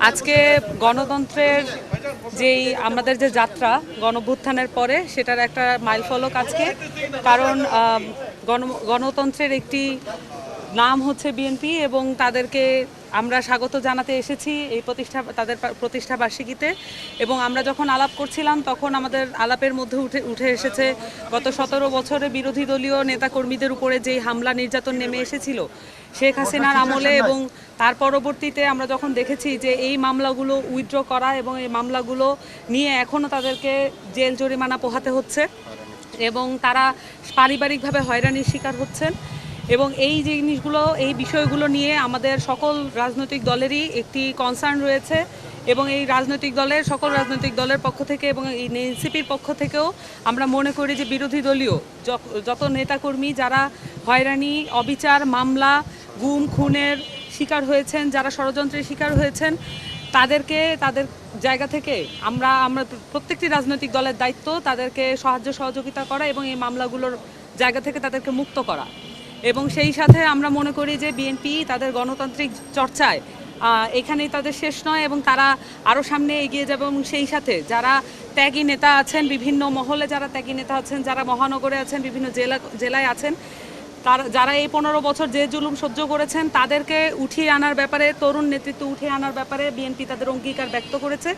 আজকে গণতন্ত্রের যেই আমাদের যে যাত্রা গণঅভ্যুত্থানের পরে সেটার একটা মাইলফলক আজকে। কারণ গণতন্ত্রের একটি নাম হচ্ছে বিএনপি এবং তাদেরকে আমরা স্বাগত জানাতে এসেছি এই তাদের প্রতিষ্ঠা বার্ষিকীতে। এবং আমরা যখন আলাপ করছিলাম তখন আমাদের আলাপের মধ্যে উঠে এসেছে গত 17 বছরে বিরোধী দলীয় নেতাকর্মীদের উপরে যেই হামলা নির্যাতন নেমে এসেছিল শেখ হাসিনার আমলে, এবং তার পরবর্তীতে আমরা যখন দেখেছি যে এই মামলাগুলো উইথড্র করা এবং এই মামলাগুলো নিয়ে এখনও তাদেরকে জেল জরিমানা পোহাতে হচ্ছে এবং তারা পারিবারিকভাবে হয়রানির শিকার হচ্ছেন। এবং এই জিনিসগুলো এই বিষয়গুলো নিয়ে আমাদের সকল রাজনৈতিক দলেরই একটি কনসার্ন রয়েছে এবং এই সকল রাজনৈতিক দলের পক্ষ থেকে এবং এই এনসিপির পক্ষ থেকেও আমরা মনে করি যে বিরোধী দলীয় যত নেতাকর্মী যারা হয়রানি, অবিচার, মামলা, গুম খুনের শিকার হয়েছেন, যারা ষড়যন্ত্রের শিকার হয়েছেন, তাদেরকে তাদের জায়গা থেকে আমরা প্রত্যেকটি রাজনৈতিক দলের দায়িত্ব তাদেরকে সাহায্য সহযোগিতা করা এবং এই মামলাগুলোর জায়গা থেকে তাদেরকে মুক্ত করা। এবং সেই সাথে আমরা মনে করি যে বিএনপি তাদের গণতান্ত্রিক চর্চায় এখানেই তাদের শেষ নয় এবং তারা আরও সামনে এগিয়ে যাবে। এবং সেই সাথে যারা ত্যাগী নেতা আছেন, বিভিন্ন মহলে যারা ত্যাগী নেতা আছেন, যারা মহানগরে আছেন, বিভিন্ন জেলায় আছেন, যারা এই 15 বছর যে জুলুম সহ্য করেছেন তাদেরকে উঠিয়ে আনার ব্যাপারে, তরুণ নেতৃত্ব উঠিয়ে আনার ব্যাপারে বিএনপি তাদের অঙ্গীকার ব্যক্ত করেছে।